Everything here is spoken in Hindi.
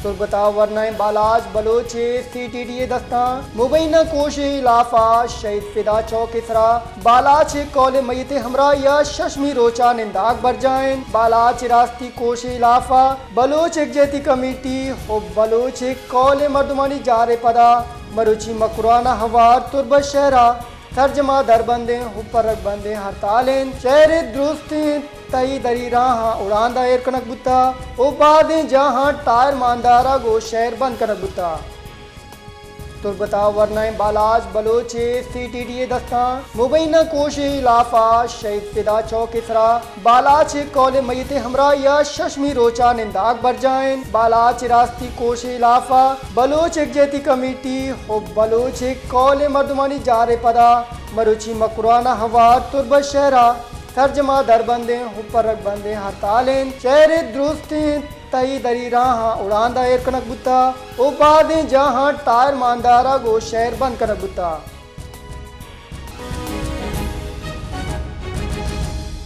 तुर्बता वरना बालाज बलोचे CTDA दस्ता मुबैना कोश इलाफा शहीद फिदा चौक इसरा बालाच कौल मयत हमरा या शशमी रोचा निंदाक बर जाएं बालाच रास्ती कोश इलाफा बलोच एकजैती कमेटी हो बलोच कौल मर्दमानी जारे पदा मरुची मकुराना हवार तुर्ब शहरा तर्जमा दरबंदे हुपर बंदे हड़तालें शहर दुरुस्त तई दरी राह उड़ान दायर कनक बुता ओ बादे जहां टायर मानदारा गो शहर बंद कनक बुता तुर्बता वरना बालाज बलोचे CTDA दस्ता मुबैना कोश इलाफा शहीद फिदा चौक इसरा बालाच कौल मयत हमरा या शशमी रोचा निंदाक बर जाएं बालाच रास्ती कोश इलाफा बलोच एकजैती कमेटी हो बलोच कौल मर्दमानी जारे पदा मरुची मकुराना हवार तुर्ब शहरा तर्जमा दरबंदे हुपर बंदे हड़तालें शहर दुरुस्त तई दरी राह उड़ान दायर कनक बुता ओ बादे जहां टायर मानदारा गो शहर बंद कनक बुता।